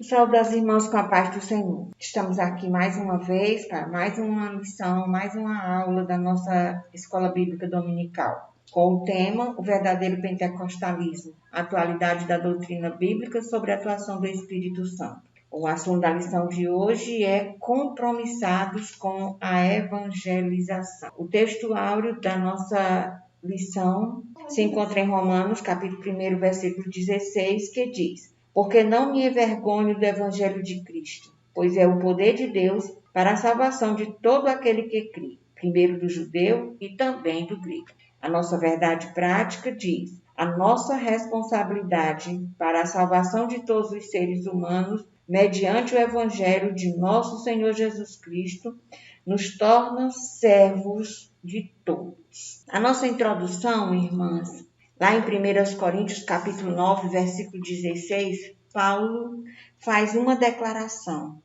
Saúde aos irmãos com a paz do Senhor. Estamos aqui mais uma vez para mais uma lição, mais uma aula da nossa Escola Bíblica Dominical, com o tema O Verdadeiro Pentecostalismo, a atualidade da doutrina bíblica sobre a atuação do Espírito Santo. O assunto da lição de hoje é compromissados com a evangelização. O texto áureo da nossa lição se encontra em Romanos, capítulo 1, versículo 16, que diz: porque não me envergonho do Evangelho de Cristo, pois é o poder de Deus para a salvação de todo aquele que crê, primeiro do judeu e também do grego. A nossa verdade prática diz: a nossa responsabilidade para a salvação de todos os seres humanos, mediante o Evangelho de nosso Senhor Jesus Cristo, nos torna servos de todos. A nossa introdução, irmãs, lá em 1 Coríntios, capítulo 9, versículo 16, Paulo faz uma declaração.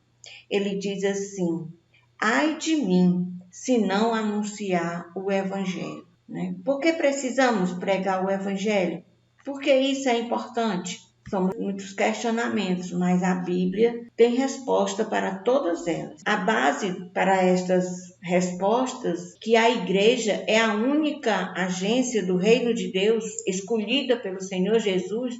Ele diz assim: ai de mim, se não anunciar o Evangelho. Por que precisamos pregar o Evangelho? Porque isso é importante. São muitos questionamentos, mas a Bíblia tem resposta para todas elas. A base para estas respostas que a igreja é a única agência do reino de Deus escolhida pelo Senhor Jesus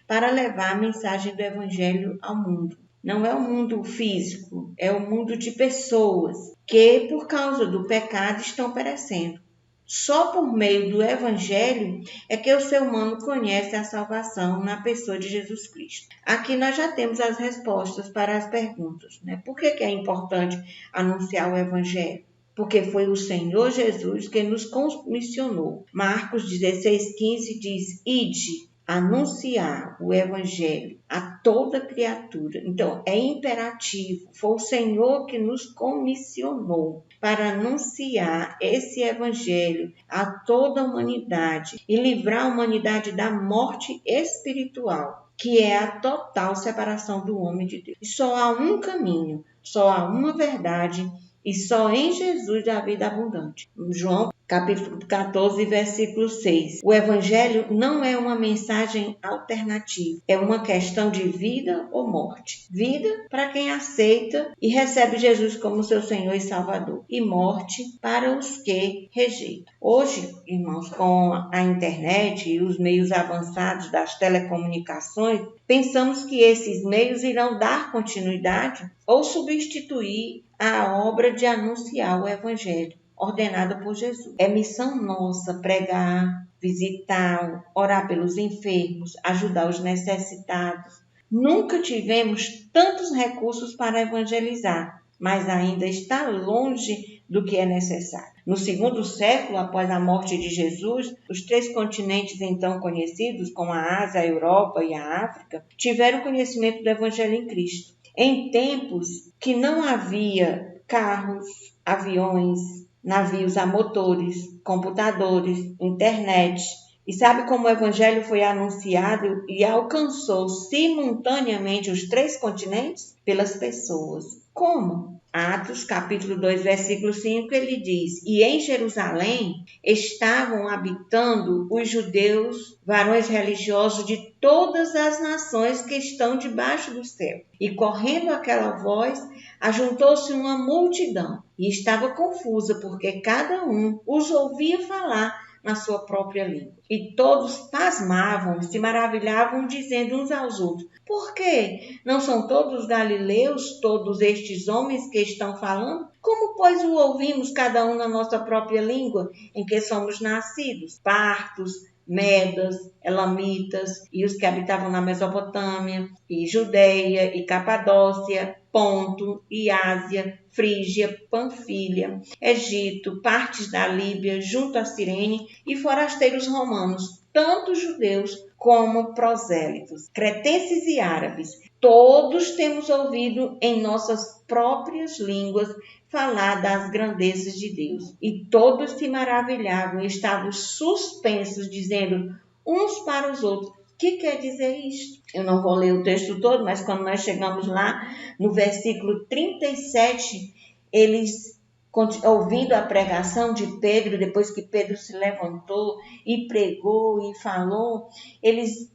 para levar a mensagem do Evangelho ao mundo. Não é o mundo físico, é o mundo de pessoas que, por causa do pecado, estão perecendo. Só por meio do Evangelho é que o ser humano conhece a salvação na pessoa de Jesus Cristo. Aqui nós já temos as respostas para as perguntas. Por que é importante anunciar o Evangelho? Porque foi o Senhor Jesus que nos comissionou. Marcos 16:15 diz: ide anunciar o Evangelho a toda criatura. Então, é imperativo. Foi o Senhor que nos comissionou para anunciar esse Evangelho a toda a humanidade e livrar a humanidade da morte espiritual, que é a total separação do homem de Deus. E só há um caminho, só há uma verdade, e só em Jesus há vida abundante. João capítulo 14, versículo 6. O Evangelho não é uma mensagem alternativa, é uma questão de vida ou morte. Vida para quem aceita e recebe Jesus como seu Senhor e Salvador, e morte para os que rejeitam. Hoje, irmãos, com a internet e os meios avançados das telecomunicações, pensamos que esses meios irão dar continuidade ou substituir a obra de anunciar o Evangelho ordenada por Jesus. É missão nossa pregar, visitar, orar pelos enfermos, ajudar os necessitados. Nunca tivemos tantos recursos para evangelizar, mas ainda está longe do que é necessário. No 2º século, após a morte de Jesus, os 3 continentes então conhecidos, como a Ásia, a Europa e a África, tiveram conhecimento do Evangelho em Cristo. Em tempos que não havia carros, aviões, navios a motores, computadores, internet. E sabe como o Evangelho foi anunciado e alcançou simultaneamente os 3 continentes? Pelas pessoas. Como? Atos, capítulo 2, versículo 5, ele diz: e em Jerusalém estavam habitando os judeus, varões religiosos de todas as nações que estão debaixo do céu. E correndo aquela voz, ajuntou-se uma multidão e estava confusa, porque cada um os ouvia falar na sua própria língua. E todos pasmavam, se maravilhavam, dizendo uns aos outros: por quê? Não são todos galileus, todos estes homens que estão falando? Como, pois, o ouvimos cada um na nossa própria língua, em que somos nascidos? Partos, medas, elamitas, e os que habitavam na Mesopotâmia, e Judeia, e Capadócia, Ponto, e Ásia, Frígia, Panfilha, Egito, partes da Líbia, junto a Cirene, e forasteiros romanos, tanto judeus como prosélitos, cretenses e árabes. Todos temos ouvido em nossas próprias línguas falar das grandezas de Deus. E todos se maravilhavam e estavam suspensos, dizendo uns para os outros: o que quer dizer isto? Eu não vou ler o texto todo, mas quando nós chegamos lá, no versículo 37, eles, ouvindo a pregação de Pedro, depois que Pedro se levantou e pregou e falou, eles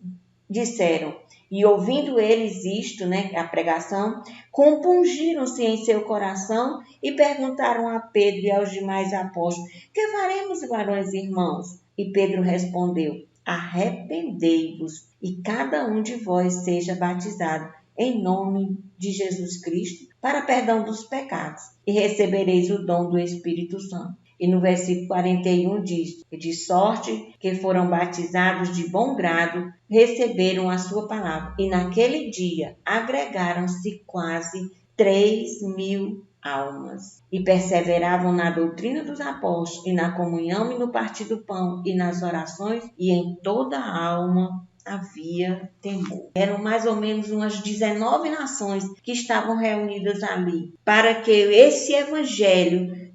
disseram, e ouvindo eles isto, a pregação, compungiram-se em seu coração e perguntaram a Pedro e aos demais apóstolos, que faremos, varões e irmãos? E Pedro respondeu, arrependei-vos e cada um de vós seja batizado em nome de Jesus Cristo para perdão dos pecados e recebereis o dom do Espírito Santo. E no versículo 41 diz, de sorte que foram batizados de bom grado, receberam a sua palavra. E naquele dia agregaram-se quase 3.000 almas. E perseveravam na doutrina dos apóstolos, e na comunhão, e no partir do pão, e nas orações, e em toda a alma havia temor. Eram mais ou menos umas 19 nações que estavam reunidas ali, para que esse evangelho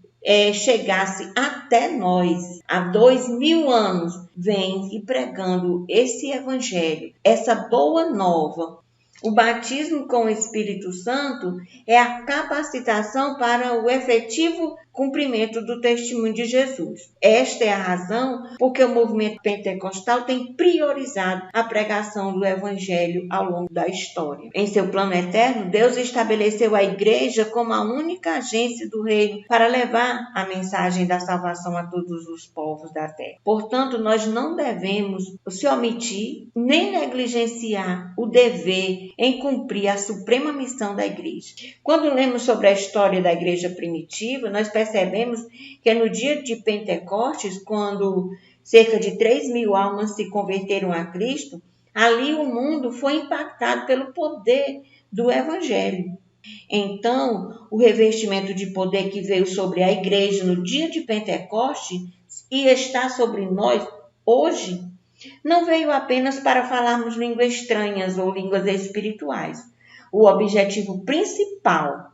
chegasse até nós. Há 2.000 anos vem e pregando esse evangelho, essa boa nova. O batismo com o Espírito Santo é a capacitação para o efetivo cumprimento do testemunho de Jesus. Esta é a razão porque o movimento pentecostal tem priorizado a pregação do Evangelho ao longo da história. Em seu plano eterno, Deus estabeleceu a igreja como a única agência do reino para levar a mensagem da salvação a todos os povos da terra. Portanto, nós não devemos se omitir nem negligenciar o dever em cumprir a suprema missão da igreja. Quando lemos sobre a história da igreja primitiva, nós percebemos que no dia de Pentecostes, quando cerca de 3.000 almas se converteram a Cristo, ali o mundo foi impactado pelo poder do Evangelho. Então, o revestimento de poder que veio sobre a igreja no dia de Pentecostes e está sobre nós hoje, não veio apenas para falarmos línguas estranhas ou línguas espirituais. O objetivo principal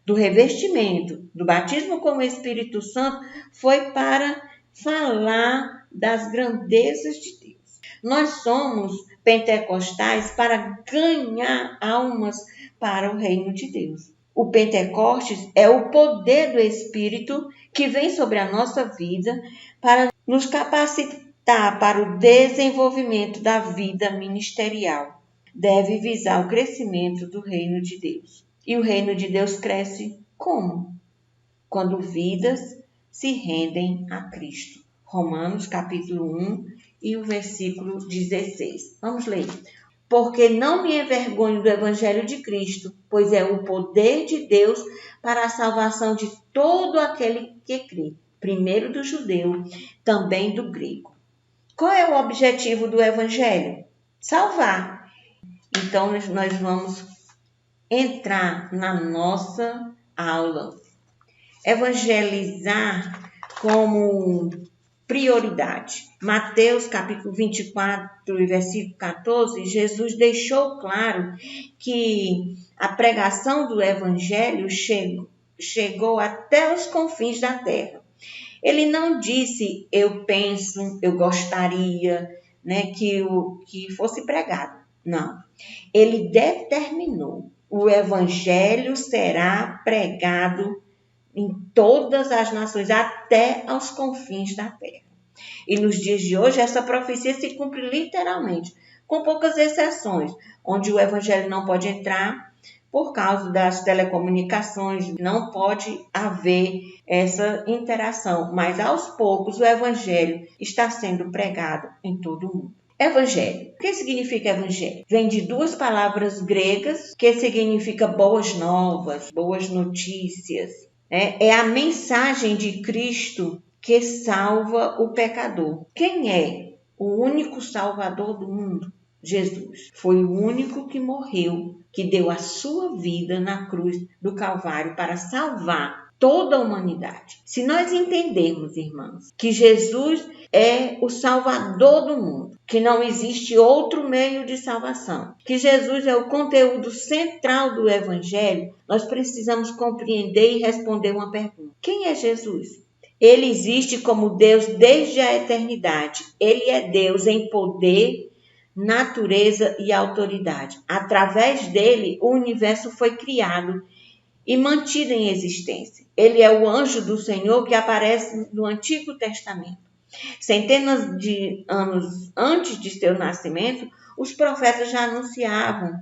do revestimento, do batismo com o Espírito Santo, foi para falar das grandezas de Deus. Nós somos pentecostais para ganhar almas para o reino de Deus. O Pentecostes é o poder do Espírito que vem sobre a nossa vida para nos capacitar para o desenvolvimento da vida ministerial. Deve visar o crescimento do reino de Deus. E o reino de Deus cresce como? Quando vidas se rendem a Cristo. Romanos capítulo 1 e o versículo 16. Vamos ler. Porque não me envergonho do evangelho de Cristo, pois é o poder de Deus para a salvação de todo aquele que crê. Primeiro do judeu, também do grego. Qual é o objetivo do evangelho? Salvar. Então, nós vamos entrar na nossa aula. Evangelizar como prioridade. Mateus capítulo 24 e versículo 14, Jesus deixou claro que a pregação do evangelho chegou até os confins da terra. Ele não disse, eu penso, eu gostaria, que fosse pregado. Não. Ele determinou, o evangelho será pregado em todas as nações, até aos confins da terra. E nos dias de hoje, essa profecia se cumpre literalmente, com poucas exceções, onde o evangelho não pode entrar por causa das telecomunicações, não pode haver essa interação. Mas aos poucos o evangelho está sendo pregado em todo o mundo. Evangelho. O que significa evangelho? Vem de duas palavras gregas que significa boas novas, boas notícias. É a mensagem de Cristo que salva o pecador. Quem é o único salvador do mundo? Jesus. Foi o único que morreu, que deu a sua vida na cruz do Calvário para salvar toda a humanidade. Se nós entendermos, irmãos, que Jesus é o Salvador do mundo, que não existe outro meio de salvação, que Jesus é o conteúdo central do Evangelho, nós precisamos compreender e responder uma pergunta. Quem é Jesus? Ele existe como Deus desde a eternidade. Ele é Deus em poder, natureza e autoridade. Através dele, o universo foi criado e mantido em existência. Ele é o anjo do Senhor que aparece no Antigo Testamento. Centenas de anos antes de seu nascimento, Os profetas já anunciavam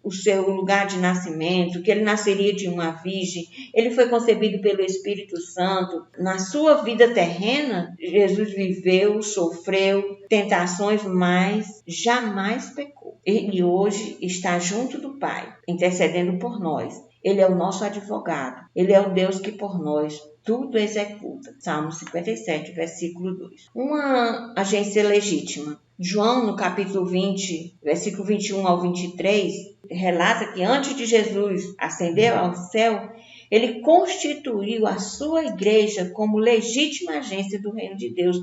o seu lugar de nascimento, que ele nasceria de uma virgem, ele foi concebido pelo Espírito Santo. Na sua vida terrena, Jesus viveu, sofreu tentações, mas jamais pecou. Ele hoje está junto do Pai, intercedendo por nós. Ele é o nosso advogado. Ele é o Deus que por nós tudo executa. Salmo 57, versículo 2. Uma agência legítima. João, no capítulo 20, versículo 21 ao 23, relata que antes de Jesus ascender ao céu, ele constituiu a sua igreja como legítima agência do reino de Deus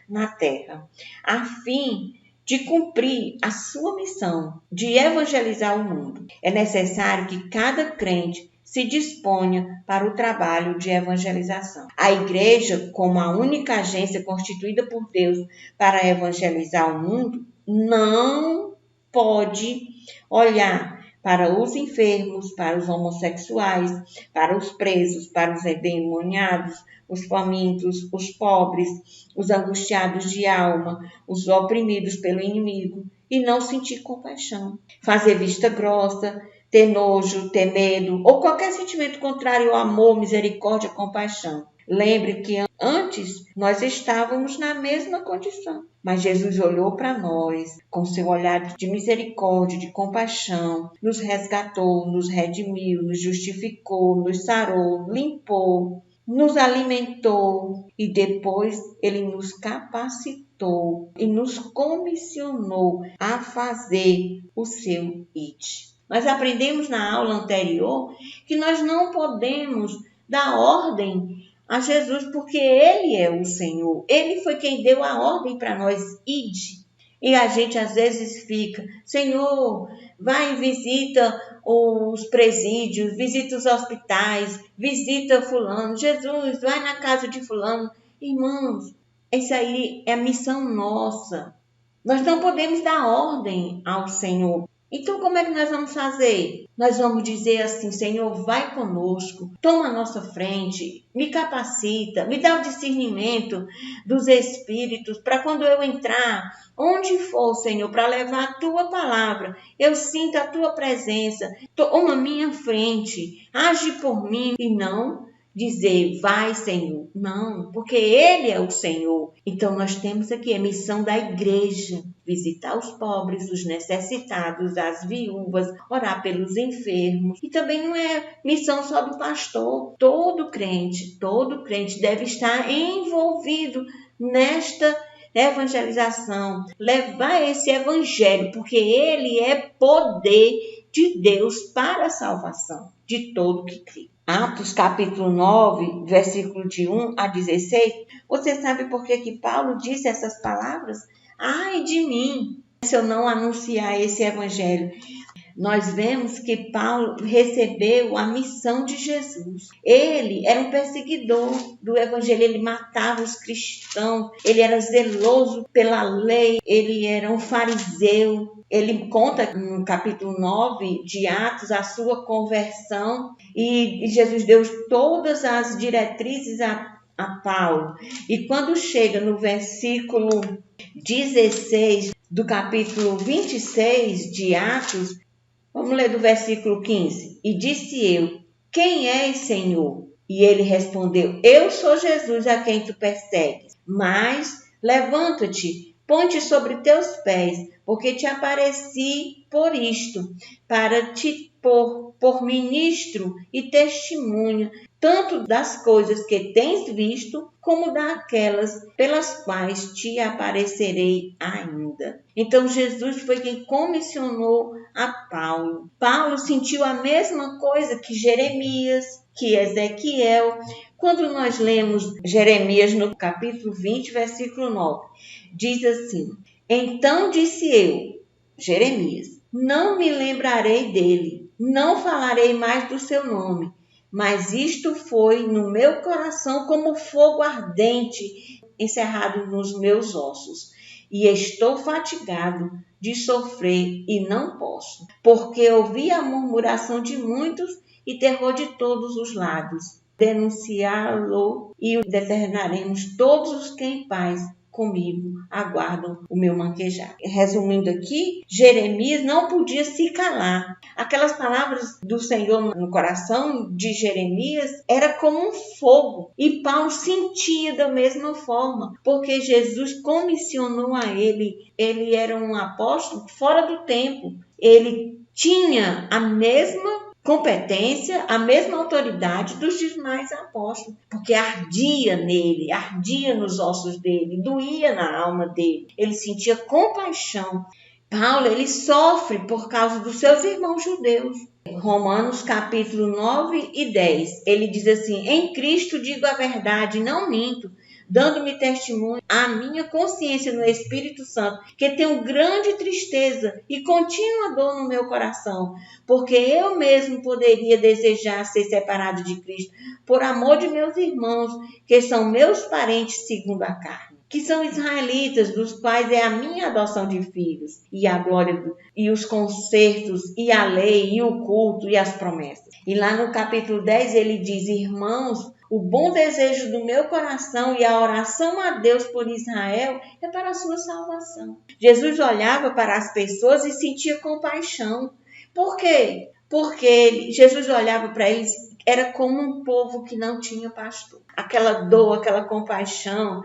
na terra, a fim de cumprir a sua missão de evangelizar o mundo. É necessário que cada crente se disponha para o trabalho de evangelização. A igreja, como a única agência constituída por Deus para evangelizar o mundo, não pode olhar para os enfermos, para os homossexuais, para os presos, para os endemoniados, os famintos, os pobres, os angustiados de alma, os oprimidos pelo inimigo, e não sentir compaixão, fazer vista grossa, ter nojo, ter medo, ou qualquer sentimento contrário ao amor, misericórdia, compaixão. Lembre que antes nós estávamos na mesma condição, mas Jesus olhou para nós com seu olhar de misericórdia, de compaixão, nos resgatou, nos redimiu, nos justificou, nos sarou, limpou, nos alimentou e depois ele nos capacitou e nos comissionou a fazer o seu ID. Nós aprendemos na aula anterior que nós não podemos dar ordem a Jesus, porque Ele é o Senhor. Ele foi quem deu a ordem para nós, ide. E a gente às vezes fica, Senhor, vai e visita os presídios, visita os hospitais, visita fulano. Jesus, vai na casa de fulano. Irmãos, isso aí é a missão nossa. Nós não podemos dar ordem ao Senhor. Então, como é que nós vamos fazer? Nós vamos dizer assim, Senhor, vai conosco, toma a nossa frente, me capacita, me dá o discernimento dos Espíritos, para quando eu entrar, onde for, Senhor, para levar a Tua palavra, eu sinto a Tua presença, toma a minha frente, age por mim e não dizer, vai, Senhor. Não, porque Ele é o Senhor. Então, nós temos aqui a missão da igreja. Visitar os pobres, os necessitados, as viúvas, orar pelos enfermos. E também não é missão só do pastor. Todo crente deve estar envolvido nesta evangelização. Levar esse evangelho, porque ele é poder de Deus para a salvação de todo que crê. Atos capítulo 9, versículo de 1 a 16. Você sabe por que Paulo disse essas palavras? Ai de mim, se eu não anunciar esse evangelho. Nós vemos que Paulo recebeu a missão de Jesus. Ele era um perseguidor do evangelho, ele matava os cristãos, ele era zeloso pela lei, ele era um fariseu. Ele conta no capítulo 9 de Atos a sua conversão e Jesus deu todas as diretrizes a Paulo. E quando chega no versículo 16 do capítulo 26 de Atos, vamos ler do versículo 15. E disse eu, quem és, Senhor? E ele respondeu, eu sou Jesus a quem tu persegues. Mas levanta-te, põe-te sobre teus pés, porque te apareci por isto, para te pôr por ministro e testemunha, tanto das coisas que tens visto, como daquelas pelas quais te aparecerei ainda. Então, Jesus foi quem comissionou a Paulo. Paulo sentiu a mesma coisa que Jeremias, que Ezequiel. Quando nós lemos Jeremias no capítulo 20, versículo 9, diz assim, então disse eu, Jeremias, não me lembrarei dele, não falarei mais do seu nome, mas isto foi no meu coração como fogo ardente encerrado nos meus ossos. E estou fatigado de sofrer e não posso, porque ouvi a murmuração de muitos e terror de todos os lados. Denunciá-lo e o determinaremos todos os que em paz comigo aguardam o meu manquejar. Resumindo aqui, Jeremias não podia se calar. Aquelas palavras do Senhor no coração de Jeremias era como um fogo. E Paulo sentia da mesma forma, porque Jesus comissionou a ele. Ele era um apóstolo fora do tempo. Ele tinha a mesma competência, a mesma autoridade dos demais apóstolos, porque ardia nele, ardia nos ossos dele, doía na alma dele, ele sentia compaixão. Paulo, ele sofre por causa dos seus irmãos judeus. Romanos capítulo 9 e 10, ele diz assim: em Cristo digo a verdade, não minto, dando-me testemunho à minha consciência no Espírito Santo, que tenho grande tristeza e contínua dor no meu coração, porque eu mesmo poderia desejar ser separado de Cristo, por amor de meus irmãos, que são meus parentes segundo a carne, que são israelitas, dos quais é a minha adoção de filhos, e a glória, e os concertos, e a lei, e o culto, e as promessas. E lá no capítulo 10 ele diz: irmãos, o bom desejo do meu coração e a oração a Deus por Israel é para a sua salvação. Jesus olhava para as pessoas e sentia compaixão. Por quê? Porque Jesus olhava para eles, era como um povo que não tinha pastor. Aquela dor, aquela compaixão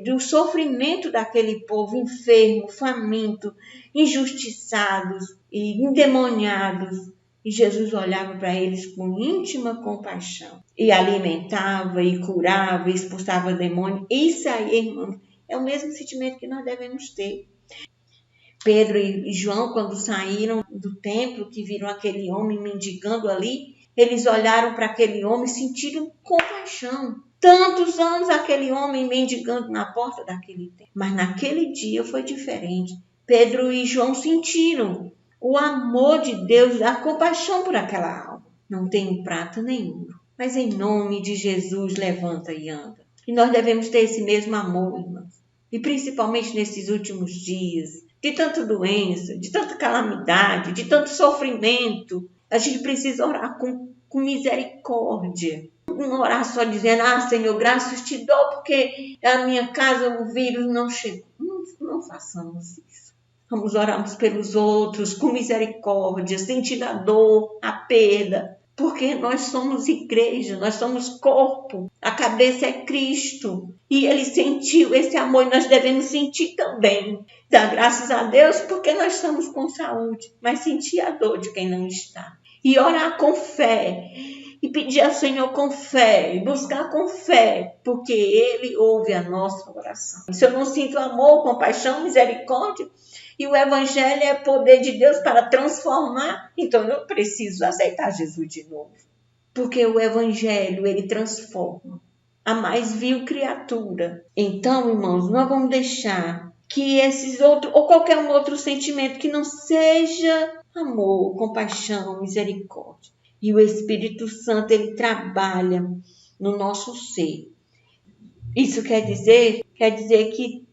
do sofrimento daquele povo enfermo, faminto, injustiçados e endemoniados. E Jesus olhava para eles com íntima compaixão. E alimentava, e curava, e expulsava demônio. Isso aí, irmão, é o mesmo sentimento que nós devemos ter. Pedro e João, quando saíram do templo, que viram aquele homem mendigando ali, eles olharam para aquele homem e sentiram compaixão. Tantos anos aquele homem mendigando na porta daquele templo. Mas naquele dia foi diferente. Pedro e João sentiram o amor de Deus, a compaixão por aquela alma. Não tenho prata nem ouro, mas em nome de Jesus levanta e anda. E nós devemos ter esse mesmo amor, irmãos. E principalmente nesses últimos dias, de tanta doença, de tanta calamidade, de tanto sofrimento, a gente precisa orar com misericórdia. Não orar só dizendo: Senhor, graças te dou porque a minha casa o vírus não chegou. Não façamos isso. Vamos orar uns pelos outros com misericórdia, sentindo a dor, a perda, porque nós somos igreja, nós somos corpo, a cabeça é Cristo. E Ele sentiu esse amor e nós devemos sentir também. Dar graças a Deus porque nós estamos com saúde, mas sentir a dor de quem não está. E orar com fé, e pedir ao Senhor com fé, e buscar com fé, porque Ele ouve a nossa oração. Se eu não sinto amor, compaixão, misericórdia, e o Evangelho é poder de Deus para transformar, então eu preciso aceitar Jesus de novo. Porque o Evangelho, ele transforma a mais vil criatura. Então, irmãos, nós vamos deixar que esses outros, ou qualquer outro sentimento que não seja amor, compaixão, misericórdia. E o Espírito Santo, ele trabalha no nosso ser. Isso quer dizer que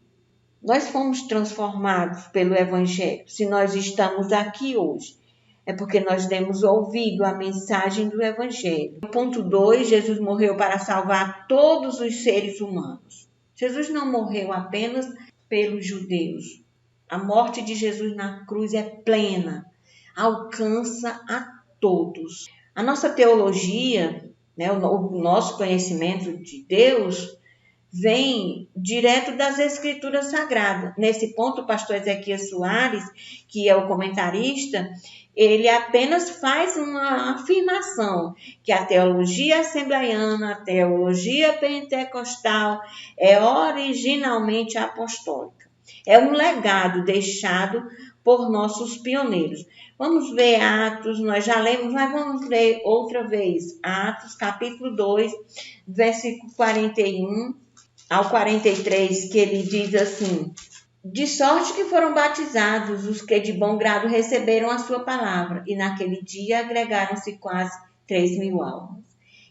nós fomos transformados pelo Evangelho. Se nós estamos aqui hoje, é porque nós temos ouvido a mensagem do Evangelho. Ponto 2, Jesus morreu para salvar todos os seres humanos. Jesus não morreu apenas pelos judeus. A morte de Jesus na cruz é plena, alcança a todos. A nossa teologia, o nosso conhecimento de Deus, vem direto das Escrituras Sagradas. Nesse ponto, o pastor Ezequias Soares, que é o comentarista, ele apenas faz uma afirmação, que a teologia assembleiana, a teologia pentecostal é originalmente apostólica. É um legado deixado por nossos pioneiros. Vamos ver Atos, nós já lemos, mas vamos ler outra vez. Atos, capítulo 2, versículo 41 ao 43, que ele diz assim: de sorte que foram batizados os que de bom grado receberam a sua palavra, e naquele dia agregaram-se quase 3.000 almas,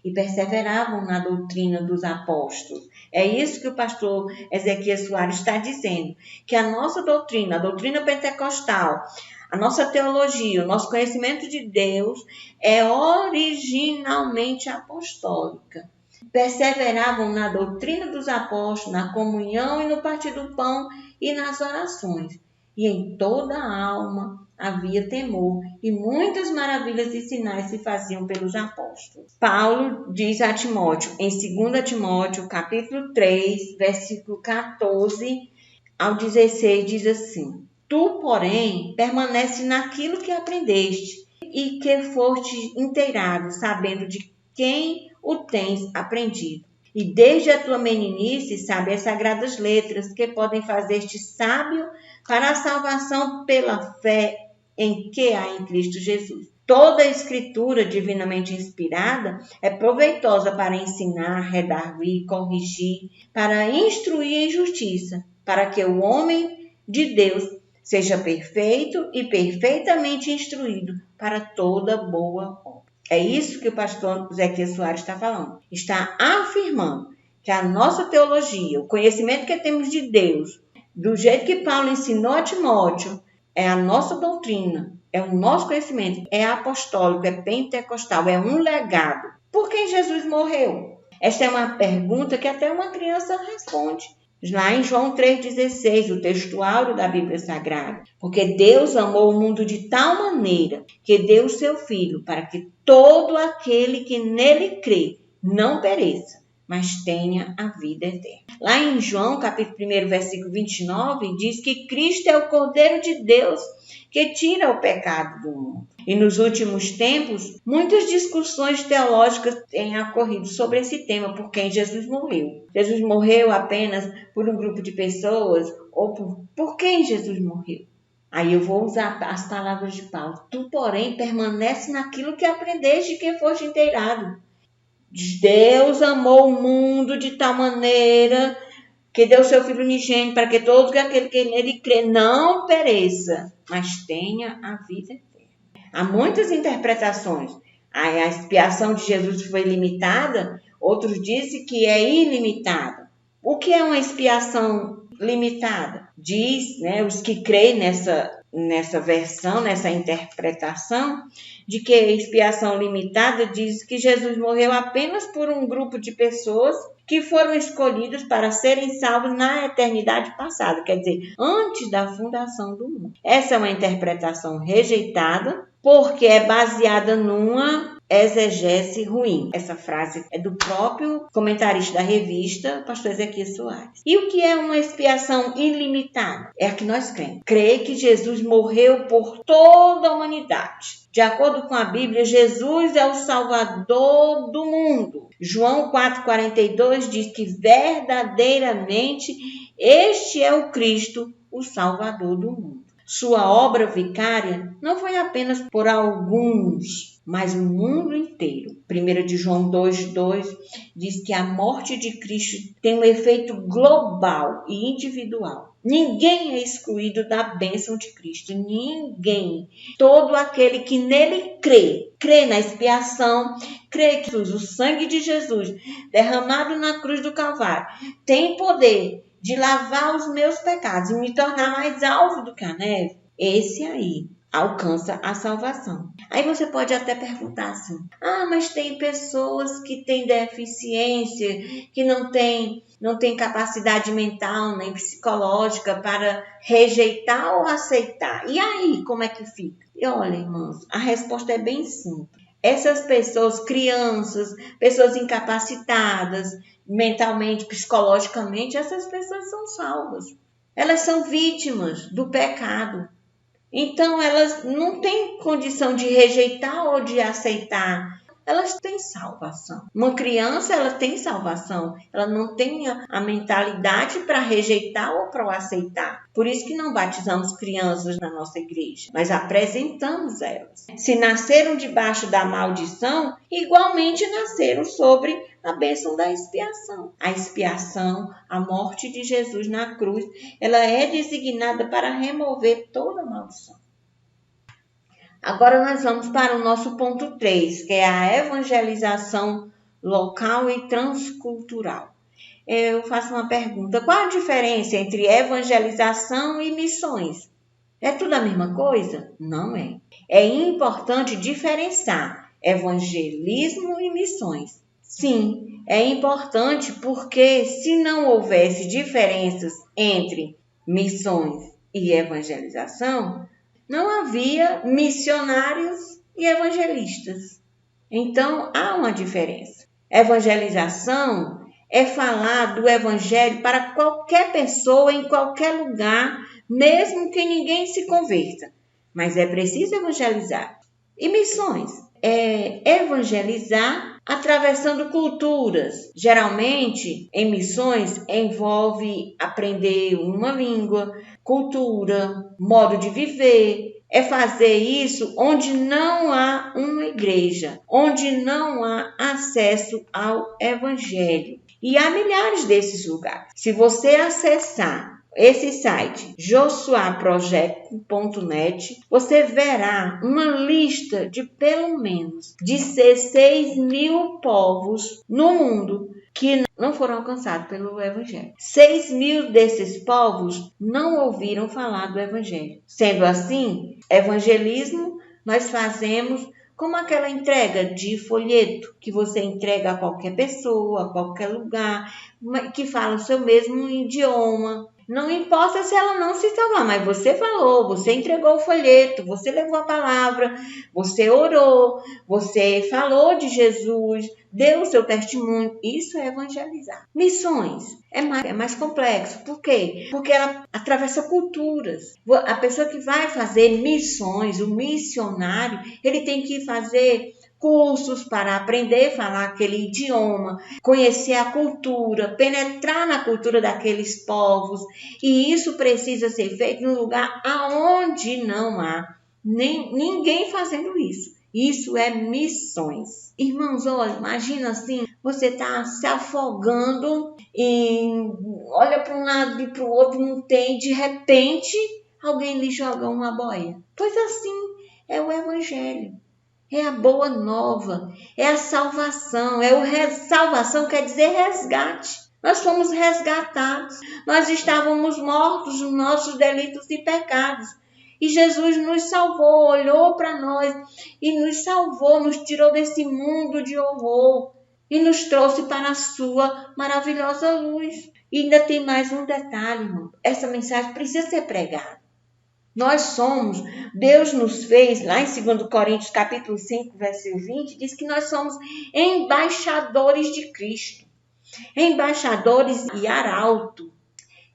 e perseveravam na doutrina dos apóstolos. É isso que o pastor Ezequias Soares está dizendo, que a nossa doutrina, a doutrina pentecostal, a nossa teologia, o nosso conhecimento de Deus é originalmente apostólica. perseveravam na doutrina dos apóstolos, na comunhão e no partir do pão e nas orações. E em toda a alma havia temor, e muitas maravilhas e sinais se faziam pelos apóstolos. Paulo diz a Timóteo, em 2 Timóteo, capítulo 3, versículo 14 ao 16, diz assim: Tu, porém, permanece naquilo que aprendeste e que foste inteirado, sabendo de quem o tens aprendido. E desde a tua meninice sabe as sagradas letras que podem fazer-te sábio para a salvação pela fé em que há em Cristo Jesus. Toda a escritura divinamente inspirada é proveitosa para ensinar, redarguir, corrigir, para instruir em justiça, para que o homem de Deus seja perfeito e perfeitamente instruído para toda boa obra. É isso que o pastor Zequias Soares está falando. Está afirmando que a nossa teologia, o conhecimento que temos de Deus, do jeito que Paulo ensinou a Timóteo, é a nossa doutrina, é o nosso conhecimento, é apostólico, é pentecostal, é um legado. Por quem Jesus morreu? Esta é uma pergunta que até uma criança responde. Lá em João 3,16, o textuário da Bíblia Sagrada. Porque Deus amou o mundo de tal maneira que deu o seu Filho para que todo aquele que nele crê não pereça, mas tenha a vida eterna. Lá em João, capítulo 1, versículo 29, diz que Cristo é o Cordeiro de Deus que tira o pecado do mundo. E nos últimos tempos, muitas discussões teológicas têm ocorrido sobre esse tema, por quem Jesus morreu. Jesus morreu apenas por um grupo de pessoas? Ou por quem Jesus morreu? Aí eu vou usar as palavras de Paulo. Tu, porém, permanece naquilo que aprendeste e que foste inteirado. Deus amou o mundo de tal maneira que deu seu Filho unigênito para que todo aquele que nele crê não pereça, mas tenha a vida eterna. Há muitas interpretações. A expiação de Jesus foi limitada, outros dizem que é ilimitada. O que é uma expiação limitada? Diz, os que creem nessa versão, nessa interpretação, de que a expiação limitada diz que Jesus morreu apenas por um grupo de pessoas que foram escolhidos para serem salvos na eternidade passada, quer dizer, antes da fundação do mundo. Essa é uma interpretação rejeitada, porque é baseada numa exegese ruim. Essa frase é do próprio comentarista da revista, pastor Zequias Soares. E o que é uma expiação ilimitada? É a que nós cremos. Crê que Jesus morreu por toda a humanidade. De acordo com a Bíblia, Jesus é o Salvador do mundo. João 4,42 diz que verdadeiramente este é o Cristo, o Salvador do mundo. Sua obra vicária não foi apenas por alguns, mas o mundo inteiro. 1 de João 2,2 diz que a morte de Cristo tem um efeito global e individual. Ninguém é excluído da bênção de Cristo. Ninguém. Todo aquele que nele crê na expiação, crê que o sangue de Jesus derramado na cruz do Calvário tem poder de lavar os meus pecados e me tornar mais alvo do que a neve, esse aí alcança a salvação. Aí você pode até perguntar assim, mas tem pessoas que têm deficiência, que não têm capacidade mental nem psicológica para rejeitar ou aceitar. E aí, como é que fica? E olha, irmãos, a resposta é bem simples. Essas pessoas, crianças, pessoas incapacitadas, mentalmente, psicologicamente, essas pessoas são salvas. Elas são vítimas do pecado. Então, elas não têm condição de rejeitar ou de aceitar. Elas têm salvação. Uma criança, ela tem salvação. Ela não tem a mentalidade para rejeitar ou para aceitar. Por isso que não batizamos crianças na nossa igreja, mas apresentamos elas. Se nasceram debaixo da maldição, igualmente nasceram sobre a bênção da expiação. A expiação, a morte de Jesus na cruz, ela é designada para remover toda a maldição. Agora nós vamos para o nosso ponto 3, que é a evangelização local e transcultural. Eu faço uma pergunta, qual a diferença entre evangelização e missões? É tudo a mesma coisa? Não é. É importante diferenciar evangelismo e missões. Sim, é importante porque se não houvesse diferenças entre missões e evangelização, não havia missionários e evangelistas. Então, há uma diferença. Evangelização é falar do evangelho para qualquer pessoa, em qualquer lugar, mesmo que ninguém se converta. Mas é preciso evangelizar. E missões? É evangelizar atravessando culturas. Geralmente, em missões, envolve aprender uma língua, cultura, modo de viver. É fazer isso onde não há uma igreja, onde não há acesso ao evangelho. E há milhares desses lugares. Se você acessar esse site, josuaproject.net, você verá uma lista de pelo menos 16 mil povos no mundo que não foram alcançados pelo Evangelho. 6 mil desses povos não ouviram falar do Evangelho. Sendo assim, evangelismo nós fazemos como aquela entrega de folheto que você entrega a qualquer pessoa, a qualquer lugar, que fala o seu mesmo idioma. Não importa se ela não se salvar, mas você falou, você entregou o folheto, você levou a palavra, você orou, você falou de Jesus, deu o seu testemunho. Isso é evangelizar. Missões é mais complexo. Por quê? Porque ela atravessa culturas. A pessoa que vai fazer missões, o missionário, ele tem que fazer cursos para aprender a falar aquele idioma, conhecer a cultura, penetrar na cultura daqueles povos. E isso precisa ser feito num lugar aonde não há ninguém fazendo isso. Isso é missões. Irmãos, olha, imagina assim, você está se afogando e olha para um lado e para o outro, não tem, de repente alguém lhe joga uma boia. Pois assim é o evangelho. É a boa nova, é a salvação, salvação quer dizer resgate. Nós fomos resgatados, nós estávamos mortos nos nossos delitos e pecados. E Jesus nos salvou, olhou para nós e nos salvou, nos tirou desse mundo de horror e nos trouxe para a sua maravilhosa luz. E ainda tem mais um detalhe, irmão. Essa mensagem precisa ser pregada. Deus nos fez, lá em 2 Coríntios capítulo 5, versículo 20, diz que nós somos embaixadores de Cristo. Embaixadores e arauto.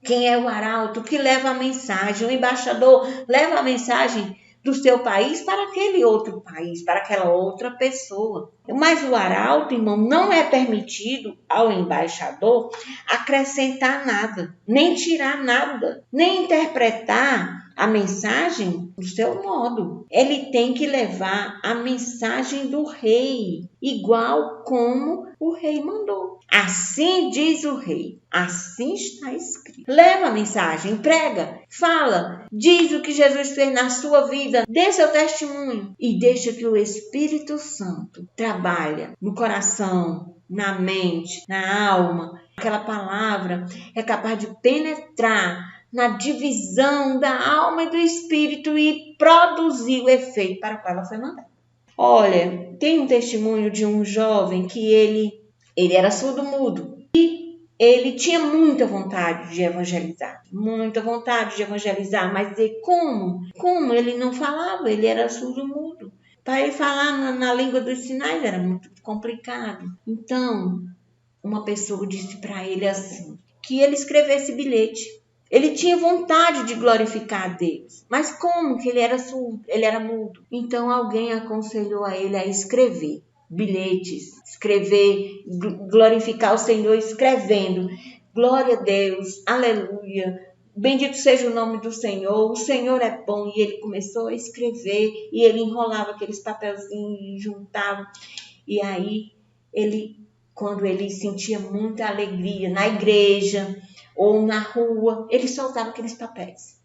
Quem é o arauto? Que leva a mensagem. O embaixador leva a mensagem do seu país para aquele outro país, para aquela outra pessoa. Mas o arauto, irmão, não é permitido ao embaixador acrescentar nada, nem tirar nada, nem interpretar a mensagem do seu modo. Ele tem que levar a mensagem do rei, igual como o rei mandou. Assim diz o rei, assim está escrito. Leva a mensagem, prega, fala, diz o que Jesus fez na sua vida, dê seu testemunho e deixa que o Espírito Santo trabalhe no coração, na mente, na alma. Aquela palavra é capaz de penetrar na divisão da alma e do espírito e produzir o efeito para o qual ela foi mandada. Olha, tem um testemunho de um jovem que ele era surdo-mudo e ele tinha muita vontade de evangelizar, mas como ele não falava, ele era surdo-mudo. Para ele falar na língua dos sinais era muito complicado. Então, uma pessoa disse para ele assim, que ele escrevesse bilhete. Ele tinha vontade de glorificar a Deus, mas como que ele era surdo, ele era mudo? Então alguém aconselhou a ele a escrever bilhetes, glorificar o Senhor escrevendo. Glória a Deus, aleluia, bendito seja o nome do Senhor, o Senhor é bom. E ele começou a escrever e ele enrolava aqueles papelzinhos e juntava. E aí, quando ele sentia muita alegria na igreja ou na rua, ele soltava aqueles papéis.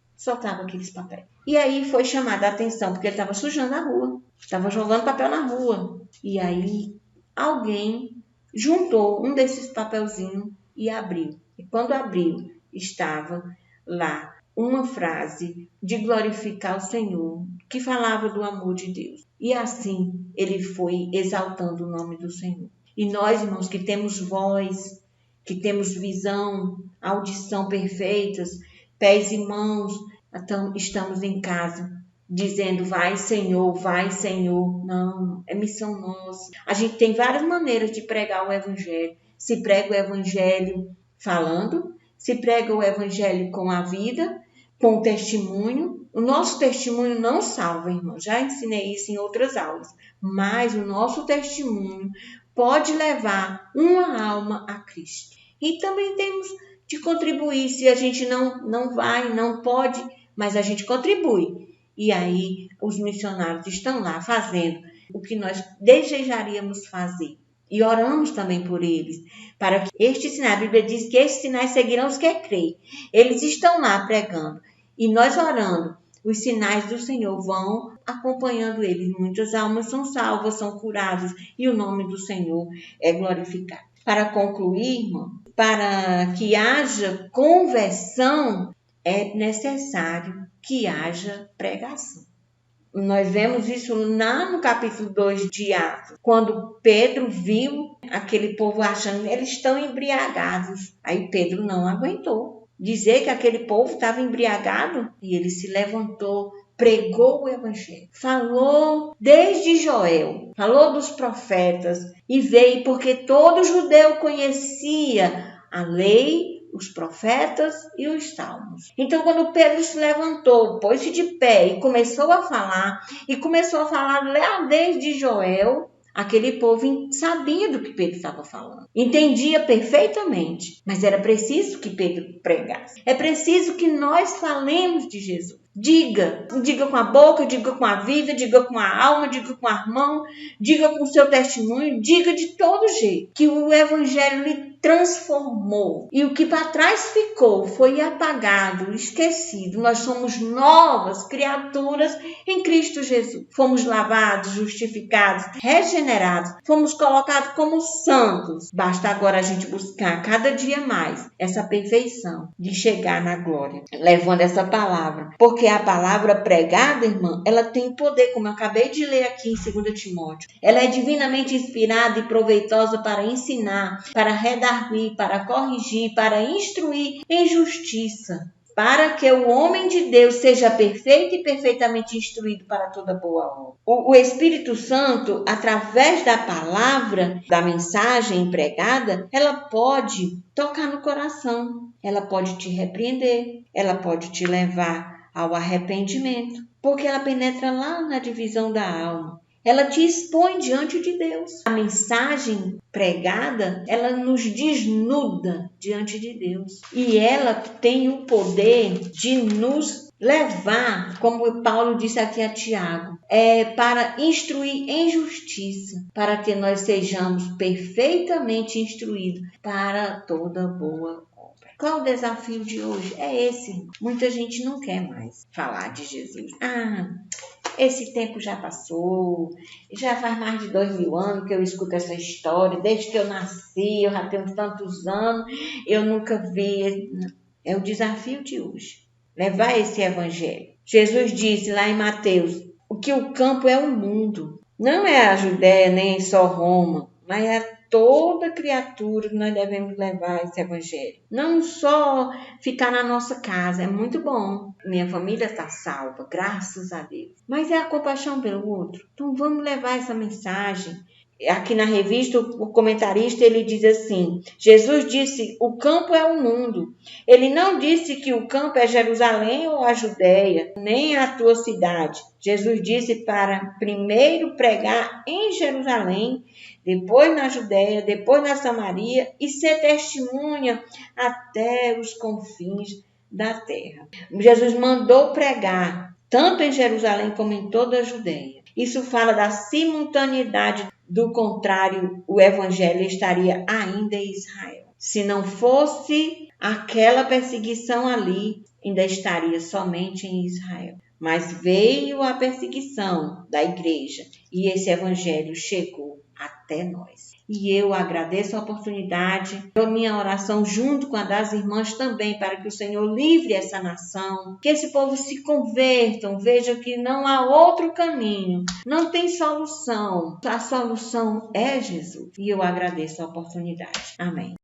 E aí foi chamada a atenção, porque ele estava sujando a rua, estava jogando papel na rua. E aí alguém juntou um desses papelzinhos e abriu. E quando abriu, estava lá uma frase de glorificar o Senhor, que falava do amor de Deus. E assim ele foi exaltando o nome do Senhor. E nós, irmãos, que temos voz, que temos visão, audição perfeitas, pés e mãos, então estamos em casa dizendo, vai Senhor, vai Senhor. Não, é missão nossa. A gente tem várias maneiras de pregar o evangelho. Se prega o evangelho falando, se prega o evangelho com a vida, com o testemunho. O nosso testemunho não salva, irmão. Já ensinei isso em outras aulas. Mas o nosso testemunho pode levar uma alma a Cristo. E também temos de contribuir. Se a gente não vai, não pode, mas a gente contribui. E aí os missionários estão lá fazendo o que nós desejaríamos fazer. E oramos também por eles, para que estes sinais, a Bíblia diz que estes sinais seguirão os que creem. Eles estão lá pregando e nós orando. Os sinais do Senhor vão acompanhando eles. Muitas almas são salvas, são curadas e o nome do Senhor é glorificado. Para concluir, irmão, para que haja conversão, é necessário que haja pregação. Nós vemos isso lá no capítulo 2 de Atos, quando Pedro viu aquele povo achando que eles estão embriagados. Aí Pedro não aguentou dizer que aquele povo estava embriagado e ele se levantou, pregou o evangelho, falou desde Joel, falou dos profetas e veio porque todo judeu conhecia a lei, os profetas e os salmos. Então, quando Pedro se levantou, pôs-se de pé e começou a falar lá desde Joel, aquele povo sabia do que Pedro estava falando, entendia perfeitamente, mas era preciso que Pedro pregasse. É preciso que nós falemos de Jesus. Diga com a boca, diga com a vida, diga com a alma, diga com a mão, diga com o seu testemunho, diga de todo jeito que o evangelho lhe transformou. E o que para trás ficou foi apagado, esquecido. Nós somos novas criaturas em Cristo Jesus. Fomos lavados, justificados, regenerados. Fomos colocados como santos. Basta agora a gente buscar cada dia mais essa perfeição de chegar na glória, levando essa palavra. Porque a palavra pregada, irmã, ela tem poder, como eu acabei de ler aqui em 2 Timóteo. Ela é divinamente inspirada e proveitosa para ensinar, para redarguir, para corrigir, para instruir em justiça, para que o homem de Deus seja perfeito e perfeitamente instruído para toda boa obra. O Espírito Santo, através da palavra, da mensagem pregada, ela pode tocar no coração, ela pode te repreender, ela pode te levar ao arrependimento, porque ela penetra lá na divisão da alma. Ela te expõe diante de Deus. A mensagem pregada, ela nos desnuda diante de Deus. E ela tem o poder de nos levar, como Paulo disse aqui a Tiago, para instruir em justiça, para que nós sejamos perfeitamente instruídos para toda boa obra. Qual o desafio de hoje? É esse. Muita gente não quer mais falar de Jesus. Esse tempo já passou, já faz mais de 2000 anos que eu escuto essa história, desde que eu nasci, eu já tenho tantos anos, eu nunca vi. É o desafio de hoje, levar esse evangelho. Jesus disse lá em Mateus, que o campo é o mundo, não é a Judéia nem só Roma, mas é toda criatura que nós devemos levar esse evangelho. Não só ficar na nossa casa, é muito bom. Minha família está salva, graças a Deus. Mas é a compaixão pelo outro. Então vamos levar essa mensagem. Aqui na revista, o comentarista ele diz assim, Jesus disse, o campo é o mundo. Ele não disse que o campo é Jerusalém ou a Judéia, nem a tua cidade. Jesus disse para primeiro pregar em Jerusalém, depois na Judéia, depois na Samaria e ser testemunha até os confins da terra. Jesus mandou pregar tanto em Jerusalém como em toda a Judéia. Isso fala da simultaneidade, do contrário, o evangelho estaria ainda em Israel. Se não fosse aquela perseguição ali, ainda estaria somente em Israel. Mas veio a perseguição da igreja e esse evangelho chegou até nós. E eu agradeço a oportunidade, dou minha oração junto com a das irmãs também, para que o Senhor livre essa nação, que esse povo se convertam, vejam que não há outro caminho, não tem solução. A solução é Jesus. E eu agradeço a oportunidade. Amém.